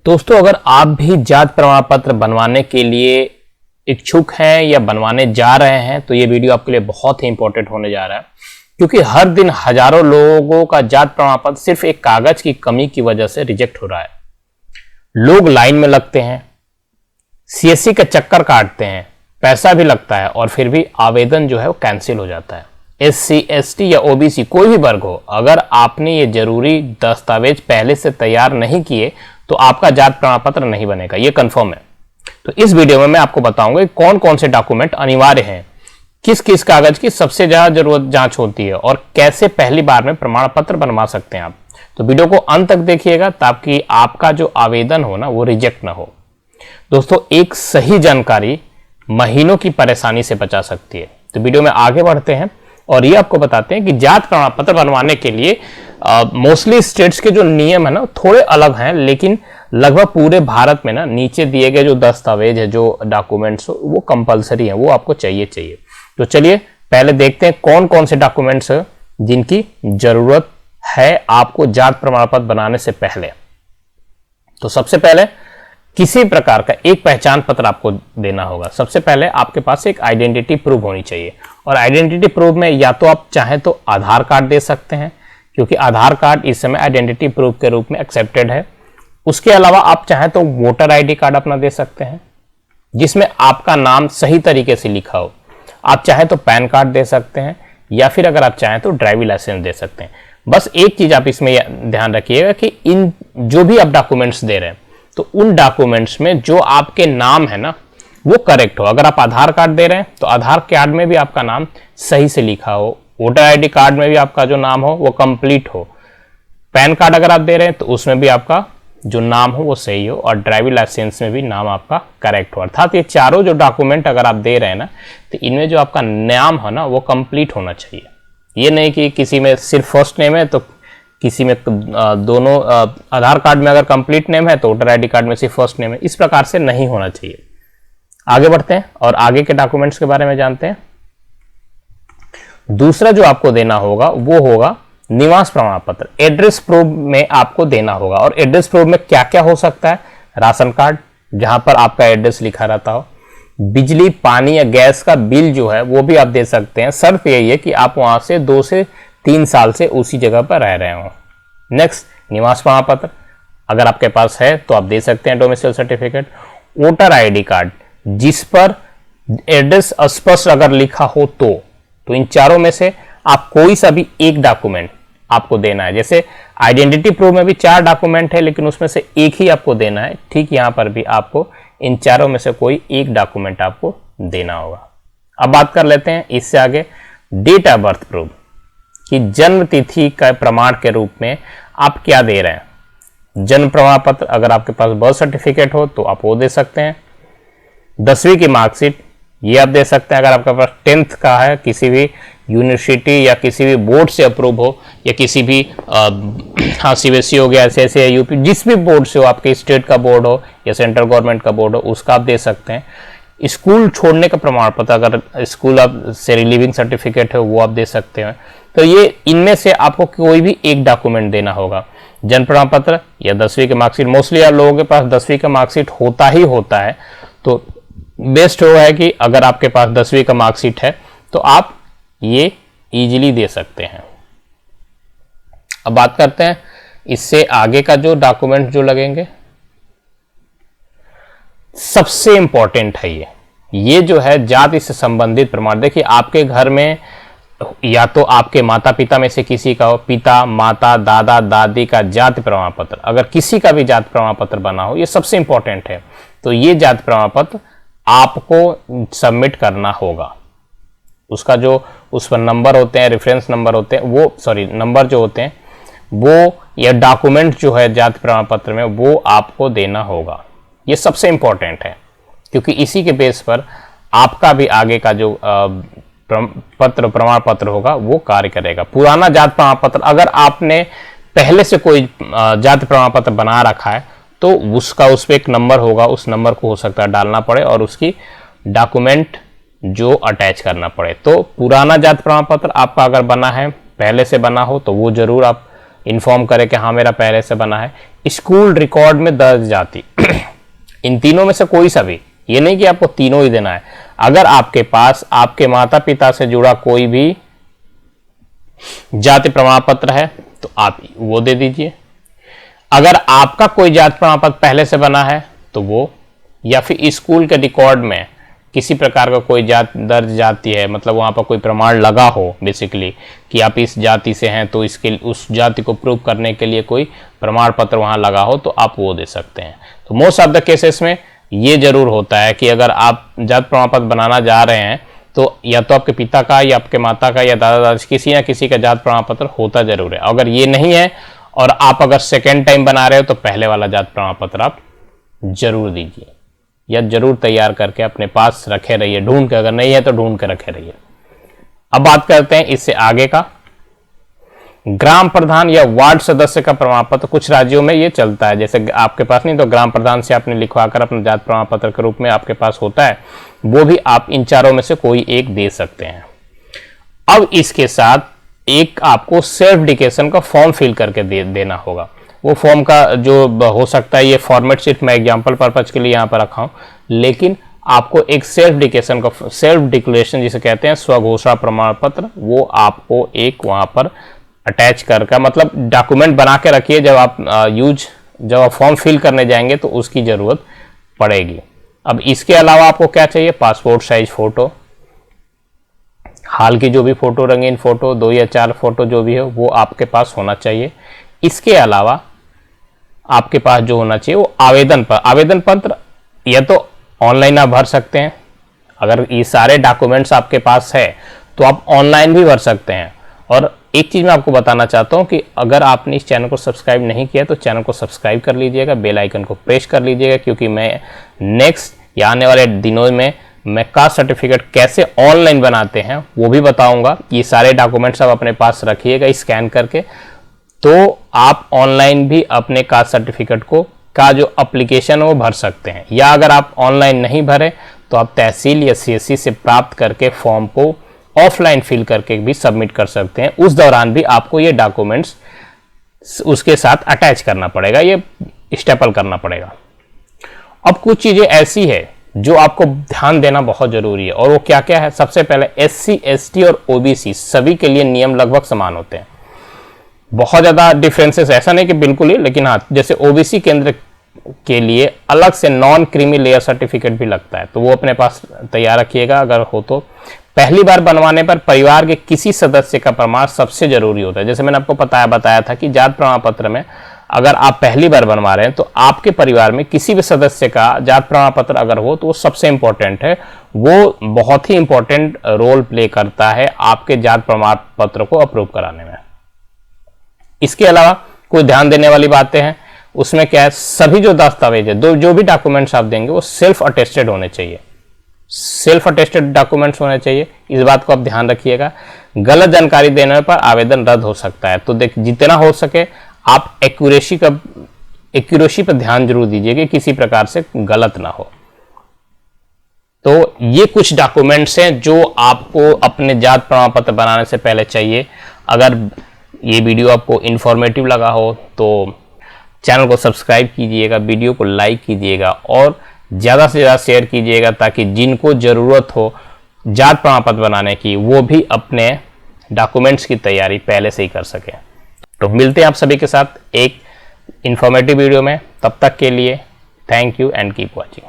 दोस्तों, अगर आप भी जाति प्रमाण पत्र बनवाने के लिए इच्छुक हैं या बनवाने जा रहे हैं तो ये वीडियो आपके लिए बहुत ही इंपॉर्टेंट होने जा रहा है, क्योंकि हर दिन हजारों लोगों का जाति प्रमाण पत्र सिर्फ एक कागज की कमी की वजह से रिजेक्ट हो रहा है। लोग लाइन में लगते हैं, सीएससी का चक्कर काटते हैं, पैसा भी लगता है और फिर भी आवेदन जो है वो कैंसिल हो जाता है। एससी, एसटी या ओबीसी कोई भी वर्ग हो, अगर आपने ये जरूरी दस्तावेज पहले से तैयार नहीं किए तो आपका जाति प्रमाण पत्र नहीं बनेगा, ये कंफर्म है। तो इस वीडियो में मैं आपको बताऊंगा कि कौन कौन से डॉक्यूमेंट अनिवार्य हैं, किस किस कागज की सबसे ज्यादा जरूरत जांच होती है और कैसे पहली बार में प्रमाण पत्र बनवा सकते हैं आप। तो वीडियो को अंत तक देखिएगा ताकि आपका जो आवेदन हो ना वो रिजेक्ट ना हो। दोस्तों, एक सही जानकारी महीनों की परेशानी से बचा सकती है। तो वीडियो में आगे बढ़ते हैं और ये आपको बताते हैं कि जाति प्रमाण पत्र बनवाने के लिए मोस्टली स्टेट्स के जो नियम है ना थोड़े अलग हैं, लेकिन लगभग पूरे भारत में ना नीचे दिए गए जो दस्तावेज है, जो डॉक्यूमेंट्स वो कंपलसरी है, वो आपको चाहिए। तो चलिए पहले देखते हैं कौन कौन से डॉक्यूमेंट्स है जिनकी जरूरत है आपको जाति प्रमाण पत्र बनाने से पहले। तो सबसे पहले किसी प्रकार का एक पहचान पत्र आपको देना होगा। सबसे पहले आपके पास एक आइडेंटिटी प्रूफ होनी चाहिए और आइडेंटिटी प्रूफ में या तो आप चाहें तो आधार कार्ड दे सकते हैं, क्योंकि आधार कार्ड इस समय आइडेंटिटी प्रूफ के रूप में एक्सेप्टेड है। उसके अलावा आप चाहें तो वोटर आईडी कार्ड अपना दे सकते हैं जिसमें आपका नाम सही तरीके से लिखा हो। आप चाहें तो पैन कार्ड दे सकते हैं या फिर अगर आप चाहें तो ड्राइविंग लाइसेंस दे सकते हैं। बस एक चीज आप इसमें ध्यान रखिएगा कि इन जो भी आप डॉक्यूमेंट्स दे रहे हैं तो उन डॉक्यूमेंट्स में जो आपके नाम है ना वो करेक्ट हो। अगर आप आधार कार्ड दे रहे हैं तो आधार कार्ड में भी आपका नाम सही से लिखा हो, वोटर आईडी कार्ड में भी आपका जो नाम हो वो कंप्लीट हो, पैन कार्ड अगर आप दे रहे हैं तो उसमें भी आपका जो नाम हो वो सही हो और ड्राइविंग लाइसेंस में भी नाम आपका करेक्ट हो। अर्थात ये चारों जो डॉक्यूमेंट अगर आप दे रहे हैं ना तो इनमें जो आपका नाम है ना वो कंप्लीट होना चाहिए। ये नहीं कि किसी में सिर्फ फर्स्ट नेम है तो किसी में दोनों, आधार कार्ड में अगर कंप्लीट नेम है तो वोटर आईडी कार्ड में सिर्फ फर्स्ट नेम है, इस प्रकार से नहीं होना चाहिए। आगे बढ़ते हैं और आगे के डॉक्यूमेंट्स के बारे में जानते हैं। दूसरा जो आपको देना होगा वो होगा निवास प्रमाण पत्र। एड्रेस प्रूफ में आपको देना होगा और एड्रेस प्रूफ में क्या क्या हो सकता है? राशन कार्ड जहां पर आपका एड्रेस लिखा रहता हो, बिजली, पानी या गैस का बिल जो है वो भी आप दे सकते हैं। शर्त यही है कि आप वहां से 2 से 3 साल से उसी जगह पर रह रहे हो। नेक्स्ट, निवास प्रमाण पत्र अगर आपके पास है तो आप दे सकते हैं domicile certificate. Voter ID card जिस पर एड्रेस स्पष्ट अगर लिखा हो तो इन चारों में से आप कोई सा भी एक डॉक्यूमेंट आपको देना है। जैसे आइडेंटिटी प्रूफ में भी 4 डॉक्यूमेंट है लेकिन उसमें से एक ही आपको देना है, ठीक यहां पर भी आपको इन चारों में से कोई एक डॉक्यूमेंट आपको देना होगा। अब बात कर लेते हैं इससे आगे डेट ऑफ बर्थ प्रूफ कि जन्म तिथि का प्रमाण के रूप में आप क्या दे रहे हैं। जन्म प्रमाण पत्र अगर आपके पास बर्थ सर्टिफिकेट हो तो आप वो दे सकते हैं। 10वीं की मार्कशीट ये आप दे सकते हैं। अगर आपके पास 10th का है, किसी भी यूनिवर्सिटी या किसी भी बोर्ड से अप्रूव हो या किसी भी सीबीएसई हो गया, एसएससी या यूपी, जिस भी बोर्ड से हो, आपके स्टेट का बोर्ड हो या सेंट्रल गवर्नमेंट का बोर्ड हो, उसका आप दे सकते हैं। स्कूल छोड़ने का प्रमाण पत्र अगर स्कूल आप से रिलीविंग सर्टिफिकेट है वो आप दे सकते हैं। तो ये इनमें से आपको कोई भी एक डॉक्यूमेंट देना होगा। जन्म प्रमाण पत्र या 10वीं की मार्कशीट, मोस्टली आप लोगों के पास 10वीं का मार्कशीट होता है, तो बेस्ट वो है कि अगर आपके पास 10वीं का मार्कशीट है तो आप ये इजीली दे सकते हैं। अब बात करते हैं इससे आगे का जो डॉक्यूमेंट जो लगेंगे। सबसे इंपॉर्टेंट है ये जो है जाति से संबंधित प्रमाण। देखिए आपके घर में या तो आपके माता पिता में से किसी का हो, पिता, माता, दादा, दादी का जाति प्रमाण पत्र, अगर किसी का भी जाति प्रमाण पत्र बना हो, ये सबसे इंपॉर्टेंट है। तो ये जाति प्रमाण पत्र आपको सबमिट करना होगा। उसका जो उस पर नंबर होते हैं, रेफरेंस नंबर होते हैं, नंबर जो होते हैं वो, या डॉक्यूमेंट जो है जाति प्रमाण पत्र में वो आपको देना होगा। ये सबसे इंपॉर्टेंट है क्योंकि इसी के बेस पर आपका भी आगे का जो प्रमाण पत्र होगा वो कार्य करेगा। पुराना जाति प्रमाण पत्र अगर आपने पहले से कोई जाति प्रमाण पत्र बना रखा है तो उस पर एक नंबर होगा, उस नंबर को हो सकता है डालना पड़े और उसकी डॉक्यूमेंट जो अटैच करना पड़े। तो पुराना जाति प्रमाण पत्र आपका अगर बना है, पहले से बना हो, तो वो जरूर आप इन्फॉर्म करे कि हाँ मेरा पहले से बना है, स्कूल रिकॉर्ड में दर्ज जाति। इन तीनों में से कोई सा भी, ये नहीं कि आपको तीनों ही देना है। अगर आपके पास आपके माता पिता से जुड़ा कोई भी जाति प्रमाण पत्र है तो आप वो दे दीजिए। अगर आपका कोई जाति प्रमाण पत्र पहले से बना है तो वो, या फिर स्कूल के रिकॉर्ड में किसी प्रकार का कोई दर्ज जाति है, मतलब वहाँ पर कोई प्रमाण लगा हो बेसिकली कि आप इस जाति से हैं, तो इसके उस जाति को प्रूव करने के लिए कोई प्रमाण पत्र वहाँ लगा हो तो आप वो दे सकते हैं। तो मोस्ट ऑफ द केसेस में ये जरूर होता है कि अगर आप जाति प्रमाण पत्र बनाना जा रहे हैं तो या तो आपके पिता का या आपके माता का या दादा दादी किसी ना किसी का जाति प्रमाण पत्र होता जरूर है। अगर ये नहीं है और आप अगर सेकेंड टाइम बना रहे हो तो पहले वाला जाति प्रमाण पत्र आप जरूर दीजिए या जरूर तैयार करके अपने पास रखे रहिए, ढूंढ के, अगर नहीं है तो ढूंढ के रखे रहिए। अब बात करते हैं इससे आगे का, ग्राम प्रधान या वार्ड सदस्य का प्रमाण पत्र। कुछ राज्यों में ये चलता है, जैसे आपके पास नहीं तो ग्राम प्रधान से आपने लिखवाकर अपना जाति प्रमाण पत्र के रूप में आपके पास होता है, वो भी आप इन चारों में से कोई एक दे सकते हैं। अब इसके साथ एक आपको सेल्फ डिक्लेरेशन का फॉर्म फिल करके देना होगा। वो फॉर्म का जो हो सकता है, ये फॉर्मेट सिर्फ मैं एग्जांपल पर्पज के लिए यहाँ पर रखा हूँ, लेकिन आपको एक सेल्फ डिक्लेरेशन जिसे कहते हैं स्वघोषणा प्रमाण पत्र, वो आपको एक वहाँ पर अटैच करके, मतलब डॉक्यूमेंट बना के रखिए, जब आप फॉर्म फिल करने जाएंगे तो उसकी ज़रूरत पड़ेगी। अब इसके अलावा आपको क्या चाहिए, पासपोर्ट साइज फ़ोटो, हाल की जो भी फ़ोटो, रंगीन फ़ोटो, 2 या 4 फोटो जो भी हो वो आपके पास होना चाहिए। इसके अलावा आपके पास जो होना चाहिए वो आवेदन पत्र या तो ऑनलाइन आप भर सकते हैं। अगर ये सारे डॉक्यूमेंट्स आपके पास है तो आप ऑनलाइन भी भर सकते हैं। और एक चीज़ मैं आपको बताना चाहता हूँ कि अगर आपने इस चैनल को सब्सक्राइब नहीं किया तो चैनल को सब्सक्राइब कर लीजिएगा, बेल आइकन को प्रेस कर लीजिएगा, क्योंकि मैं नेक्स्ट या आने वाले दिनों में मैं कास्ट सर्टिफिकेट कैसे ऑनलाइन बनाते हैं वो भी बताऊंगा। ये सारे डॉक्यूमेंट्स आप अपने पास रखिएगा स्कैन करके, तो आप ऑनलाइन भी अपने कास्ट सर्टिफिकेट का जो एप्लीकेशन है वो भर सकते हैं। या अगर आप ऑनलाइन नहीं भरे तो आप तहसील या CSC से प्राप्त करके फॉर्म को ऑफलाइन फिल करके भी सबमिट कर सकते हैं। उस दौरान भी आपको ये डॉक्यूमेंट्स उसके साथ अटैच करना पड़ेगा, ये स्टेपल करना पड़ेगा। अब कुछ चीज़ें ऐसी है जो आपको ध्यान देना बहुत जरूरी है, और वो क्या क्या है। सबसे पहले SC ST और OBC सभी के लिए नियम लगभग समान होते हैं, बहुत ज़्यादा डिफरेंसेस ऐसा नहीं कि बिल्कुल ही, लेकिन हाँ, जैसे OBC केंद्र के लिए अलग से नॉन क्रीमी लेयर सर्टिफिकेट भी लगता है, तो वो अपने पास तैयार रखिएगा अगर हो तो। पहली बार बनवाने पर परिवार के किसी सदस्य का प्रमाण सबसे जरूरी होता है। जैसे मैंने आपको बताया था कि जाति प्रमाण पत्र में अगर आप पहली बार बनवा रहे हैं तो आपके परिवार में किसी भी सदस्य का जाति प्रमाण पत्र अगर हो तो वो सबसे इंपॉर्टेंट है, वो बहुत ही इंपॉर्टेंट रोल प्ले करता है आपके जाति प्रमाण पत्र को अप्रूव कराने में। इसके अलावा कोई ध्यान देने वाली बातें हैं, उसमें क्या है, सभी जो दस्तावेज है, जो भी डॉक्यूमेंट्स आप देंगे वो सेल्फ अटेस्टेड होने चाहिए, सेल्फ अटेस्टेड डॉक्यूमेंट्स होने चाहिए। इस बात को आप ध्यान रखिएगा। गलत जानकारी देने पर आवेदन रद्द हो सकता है, तो जितना हो सके आप एक्यूरेसी पर ध्यान जरूर दीजिए कि किसी प्रकार से गलत ना हो। तो ये कुछ डॉक्यूमेंट्स हैं जो आपको अपने जाति प्रमाण पत्र बनाने से पहले चाहिए। अगर ये वीडियो आपको इन्फॉर्मेटिव लगा हो तो चैनल को सब्सक्राइब कीजिएगा, वीडियो को लाइक कीजिएगा और ज़्यादा से ज़्यादा शेयर कीजिएगा, ताकि जिनको ज़रूरत हो जाति प्रमाण पत्र बनाने की वो भी अपने डॉक्यूमेंट्स की तैयारी पहले से ही कर सकें। तो मिलते हैं आप सभी के साथ एक इन्फॉर्मेटिव वीडियो में, तब तक के लिए thank you and keep watching.